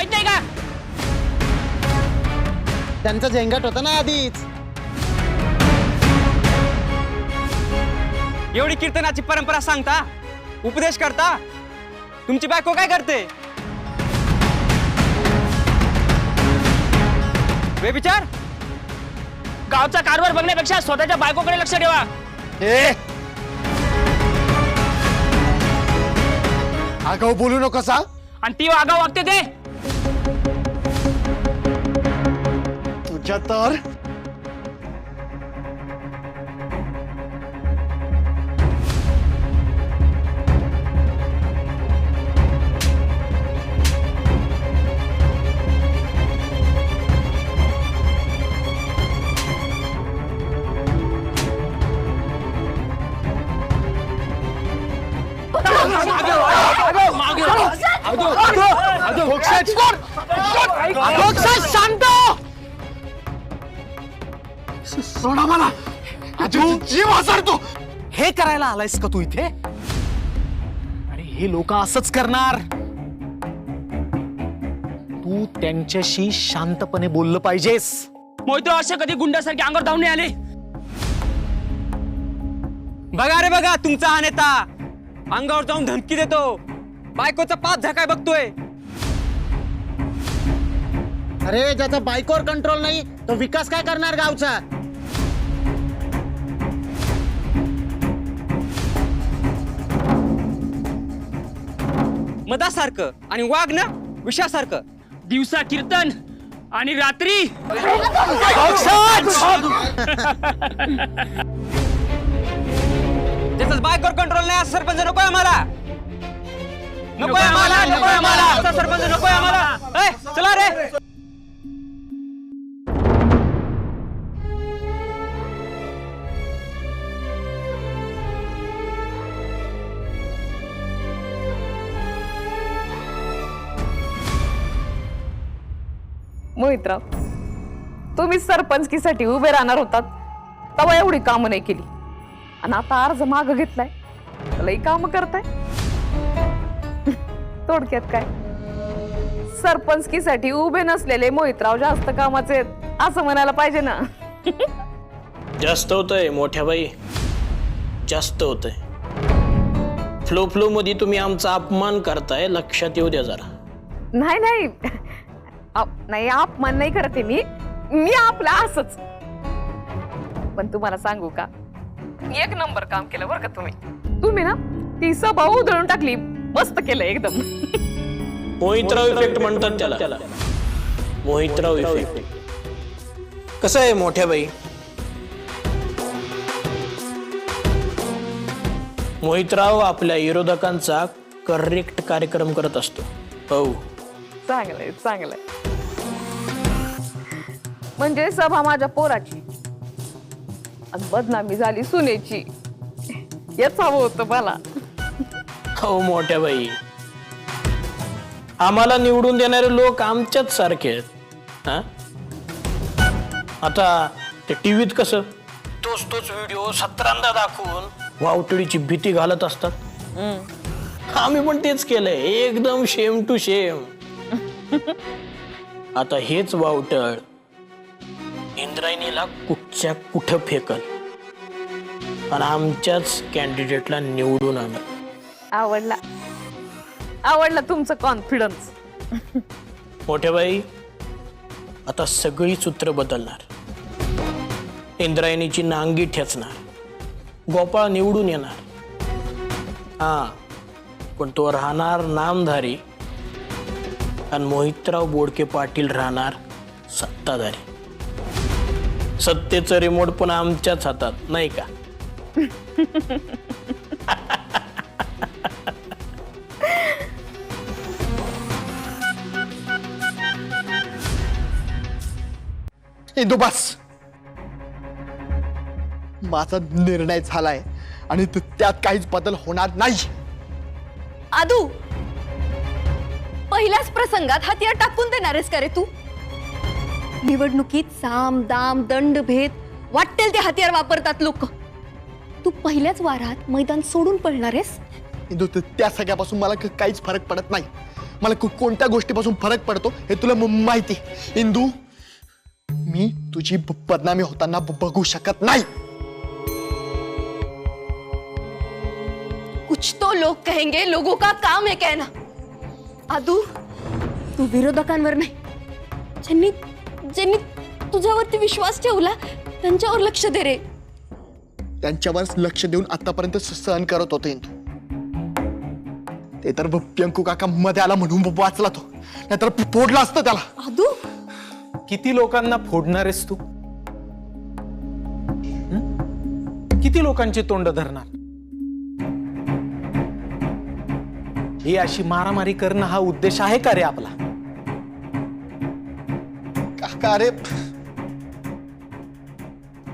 माहित नाही का? त्यांचं झेंगाट होतं ना आधीच. एवढी कीर्तनाची परंपरा सांगता, उपदेश करता, तुमची बायको काय करते? बेविचार. गावचा कारभार बघण्यापेक्षा स्वतःच्या बायकोकडे लक्ष ठेवा. आगाऊ बोलू नकोस हा. आणि ती आगाऊ वागते ते. तुझ्या तर शांत सोडा मला. जीव हसरतो. हे करायला आलायस का तू इथे? आणि हे लोक असंच करणार. तू त्यांच्याशी शांतपणे बोललं पाहिजेस. मोहितराव असे कधी गुंडासारखे अंगावर धावून नाही आले. बघा रे बघा, तुमचा हा नेता अंगावर जाऊन धमकी देतो, बायकोचा पाच झाकाय बघतोय. अरे ज्याचा बायकोवर कंट्रोल नाही तो विकास काय करणार गावचा? मधासारखं आणि वाघ ना विषासारखं. दिवसा कीर्तन आणि रात्री त्याचाच बायकोवर कंट्रोल नाही. असं सरपंच नकोय आम्हाला. नकोय आम्हाला, नकोय आम्हाला. असा सरपंच नकोय आम्हाला. चला रे. मोहितराव, तुम्ही सरपंचकीसाठी उभे राहणार होतात तेव्हा एवढी कामं नाही केली, आणि आता अर्ज माग घेतलाय लई काम करताय. थोडक्यात काय, सरपंचकीसाठी उभे नसलेले मोहितराव जास्त कामाचे आहेत असं म्हणायला पाहिजे ना. जास्त होतंय मोठ्या बाई, जास्त होतंय. फ्लो फ्लो मध्ये तुम्ही आमचा अपमान करताय, लक्षात येऊ द्या जरा. नाही नाही नाही, अपमान नाही करते मी आपला असच. पण तुम्हाला सांगू का, एक नंबर काम केलं बरं का तुम्ही ना. ती सभा उधळून टाकली, मस्त केलं एकदम. मोहितराव इफेक्ट म्हणतात त्याला. मोहितराव इफेक्ट. कसं आहे मोठ्या बाई, मोहितराव आपल्या विरोधकांचा करेक्ट कार्यक्रम करत असतो. हो, चांगलंय चांगलंय. म्हणजे सभा माझ्या पोराची आणि बदनामी झाली सुनेची, हेच हवं होतं मला. हो मोठ्या बाई, आम्हाला निवडून देणारे लोक आमच्याच सारखे आहेत. हा, आता ते टीव्हीत कसं तोच व्हिडिओ 17दा दाखवून वावटळीची भीती घालत असतात. आम्ही पण तेच केलंय, एकदम शेम टू शेम. आता हेच वावटळ इंद्रायणीला कुठच्या कुठं फेकल आणि आमच्याच कॅन्डिडेटला निवडून आणल. आवडला तुमचं कॉन्फिडन्स. मोठ्या बाई, आता सगळी सूत्र बदलणार. इंद्रायणीची नांगी ठेचणार, गोपाळ निवडून येणार. हा, पण तो राहणार नामधारी आणि मोहितराव बोडके पाटील राहणार सत्ताधारी. सत्तेचं रिमोट पण आमच्याच हातात, नाही का? इंदू बस. माझा निर्णय झालाय आणि त्यात काहीच बदल होणार नाही. आदू, पहिल्याच प्रसंगात हत्यार टाकून देणारेस का रे तू? निवडणुकीत साम दाम दंड भेद वाटेल ते हत्यार वापरतात लोक. तू पहिल्याच वारात मैदान सोडून पळणारेस? इंदू, त्या सगळ्यापासून मला काहीच फरक पडत नाही. मला कोणत्या गोष्टीपासून फरक पडतो हे तुला माहिती. इंदू, मी तुझी बदनामी होताना बघू शकत नाही. कुछ तो लोग कहेंगे, लोगों का काम है कहना. आदू, तू विरोधकांवर नाही, ज्यांनी ज्यांनी तुझ्यावरती विश्वास ठेवला त्यांच्यावर लक्ष दे रे. त्यांच्यावर लक्ष देऊन आतापर्यंत सहन करत होते इंदू. ते तर पिंकू काका मध्ये आला म्हणून वाचला तो, नाहीतर फोडला असतं त्याला. आदू, किती लोकांना फोडणार आहेस तू? किती लोकांची तोंड धरणार? ही अशी मारामारी करणं हा उद्देश आहे का रे आपला? काका अरे,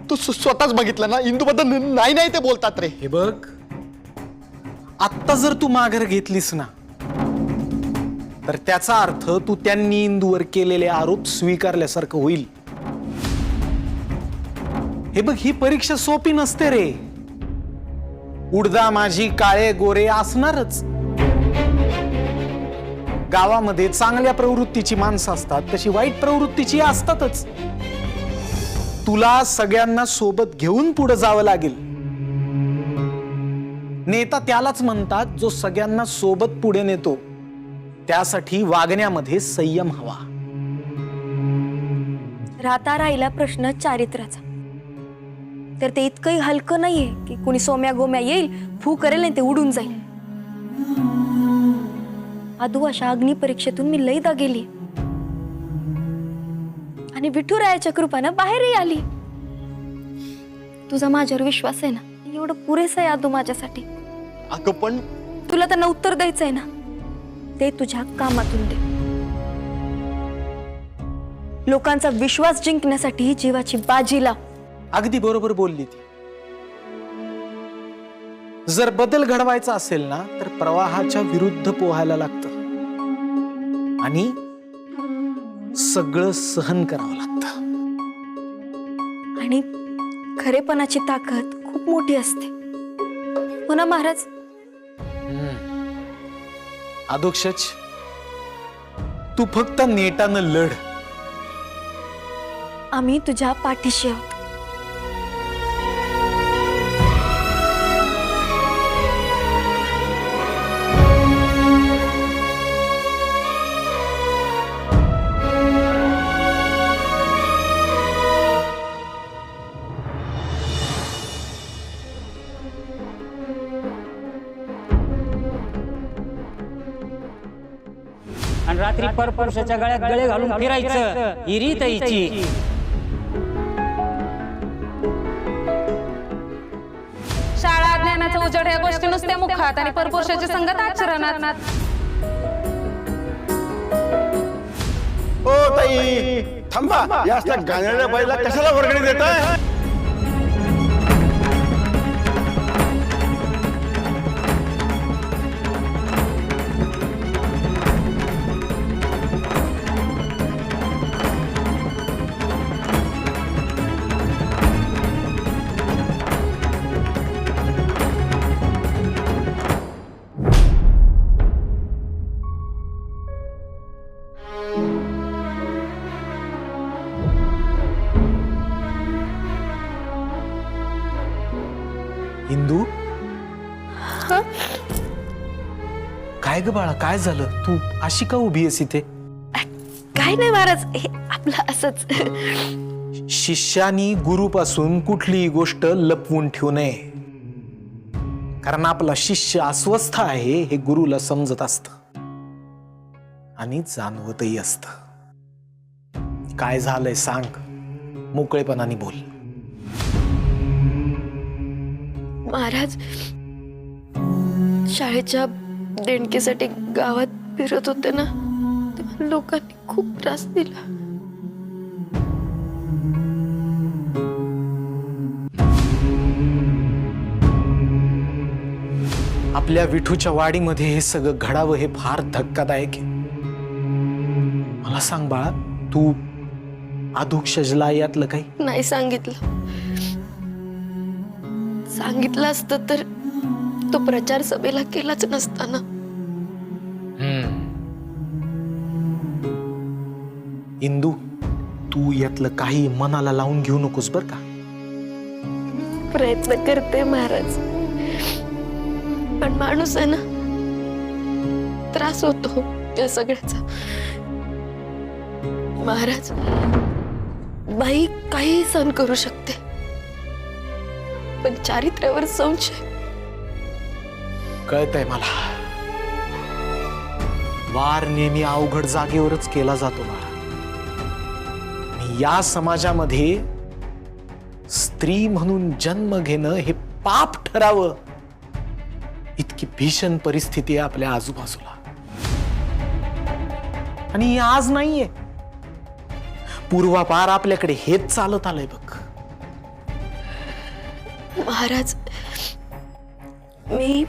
तू स्वतःच बघितलं ना, इंदू बद्दल नाही नाही ते बोलतात रे. हे बघ, आत्ता जर तू माघार घेतलीस ना, तर त्याचा अर्थ तू त्यांनी इंदूवर केलेले आरोप स्वीकारल्यासारखं होईल. हे बघ, ही परीक्षा सोपी नसते रे. उडदा माझी काळे गोरे असणारच. गावामध्ये चांगल्या प्रवृत्तीची माणसं असतात, तशी वाईट प्रवृत्तीची असतातच. तुला सगळ्यांना सोबत घेऊन पुढे जावं लागेल. नेता त्यालाच म्हणतात जो सगळ्यांना सोबत पुढे नेतो. त्यासाठी वागण्यामध्ये संयम हवा. राहता राहिला प्रश्न चारित्र्याचा, तर ते इतकंही हलकं नाहीये की कुणी सोम्या गोम्या येईल, फू करेल आणि ते उडून जाईल. आदू, अशा अग्निपरीक्षेतून मी लईदा गेली आणि विठुरायाच्या कृपानं बाहेरही आली. तुझा माझ्यावर विश्वास आहे ना, एवढं पुरेसं आहे आदू माझ्यासाठी. अगं पण तुला त्यांना उत्तर द्यायचंय ना, ते तुझ्या कामातून दे. लोकांचा विश्वास जिंकण्यासाठी जीवाची बाजी लाव. अगदी बरोबर बोलली ती. जर बदल घडवायचा असेल ना, तर प्रवाहाच्या विरुद्ध पोहायला लागतं आणि सगळं सहन करावं लागतं. आणि खरेपणाची ताकद खूप मोठी असते, हो ना महाराज? अधोक्षज, तू फक्त नेटानं लढ. आम्ही तुझ्या पाठीशी आहोत. आणि रात्री परपुरुषाच्या गळ्यात गळे घालून फिरायचं ही रीत आहे हिची. शाळा ज्ञानाचा उजेड या गोष्टी नुसत्या मुखात आणि परपुरुषाची संगत आचरणात. ओ ताई, थांबा. या असल्या गाण्याच्या बाईला कशाला वर्गणी देताय? हिंदू, काय ग बाळा, काय झालं? तू अशी का उभी आहेस इथे? काय नाही महाराज, हे आपलं असंच. शिष्यानी गुरुपासून कुठलीही गोष्ट लपवून ठेवू नये, कारण आपला शिष्य अस्वस्थ आहे हे गुरुला समजत असतं आणि जाणवतही असतं. काय झालंय सांग, मोकळेपणाने बोल. महाराज, शाळेच्या देणगीसाठी गावात फिरत होते ना, तेव्हा लोकांनी खूप त्रास दिला. आपल्या विठूच्या वाडीमध्ये हे सगळं घडावं हे फार धक्कादायक आहे. मला सांग बाळा, तू अधोक्षजला यातलं काही नाही सांगितलं. सांगितलं असतं तर तो प्रचार सभेला केलाच नसता ना. इंदू, तू यातलं काही मनाला लावून घेऊ नकोस बर का. प्रयत्न करते महाराज, पण माणूस आहे ना, त्रास होतो या सगळ्याचा. महाराज, बाई काही सहन करू शकते, पण चारित्र्यावर संशय. कळतंय मला, वार नेहमी अवघड जागेवरच केला जातो बाळा. या समाजामध्ये स्त्री म्हणून जन्म घेणं हे पाप ठरावं, इतकी भीषण परिस्थिती आहे आपल्या आजूबाजूला. आणि हे आज नाहीये, पूर्वापार आपल्याकडे हेच चालत आलंय बघ. महाराज, मी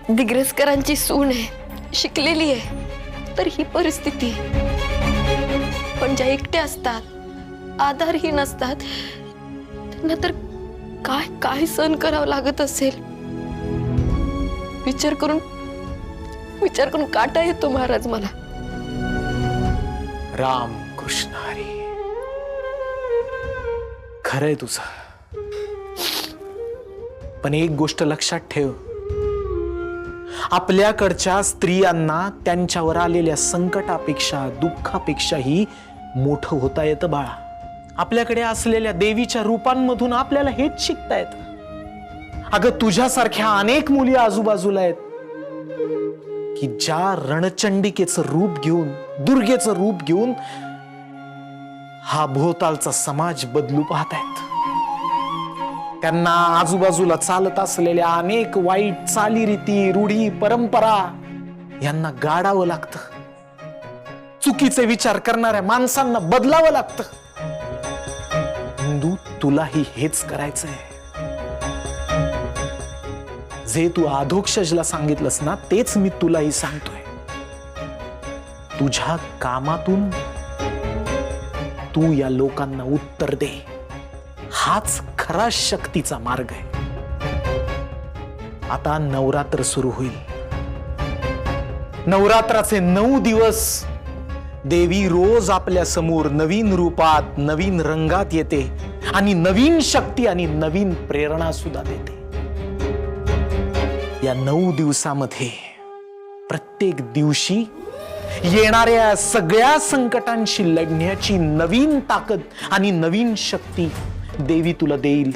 दिग्रसकरांची सून आहे, शिकलेली आहे, तर ही परिस्थिती. पण ज्या एकट्या असतात, आधारहीन असतात, त्यांना तर काय काय सहन करावं लागत असेल. विचार करून काटा येतो महाराज मला. राम कृष्ण हरी, खरंय तुझं. पण एक गोष्ट लक्षात ठेव, आपल्याकडच्या स्त्रियांना त्यांच्यावर आलेल्या संकटापेक्षा, दुःखापेक्षाही मोठं होता येतं बाळा. आपल्याकडे असलेल्या देवीच्या रूपांमधून आपल्याला हेच शिकता येतं. अगं, तुझ्यासारख्या अनेक मुली आजूबाजूला आहेत की ज्या रणचंडिकेचं रूप घेऊन, दुर्गेचं रूप घेऊन हा भोवतालचा समाज बदलू पाहत आहेत. त्यांना आजूबाजूला चालत असलेल्या अनेक वाईट चालीरीती, रूढी, परंपरा यांना गाडावं लागतं. चुकीचे विचार करणाऱ्या माणसांना बदलावं लागतं. हिंदू, तुलाही हेच करायचंय. जे तू अधोक्षजला सांगितलंस ना, तेच मी तुलाही सांगतोय. तुझ्या कामातून तू या लोकांना उत्तर दे. हाच खरा शक्तीचा मार्ग आहे. आता नवरात्र सुरू होईल. नवरात्राचे 9 दिवस देवी रोज आपल्या समोर नवीन रूपात, नवीन रंगात येते आणि नवीन शक्ती आणि नवीन प्रेरणा सुद्धा देते. या 9 दिवसामध्ये प्रत्येक दिवशी येणाऱ्या सगळ्या संकटांशी लढण्याची नवीन ताकद आणि नवीन शक्ती देवी तुला देईल.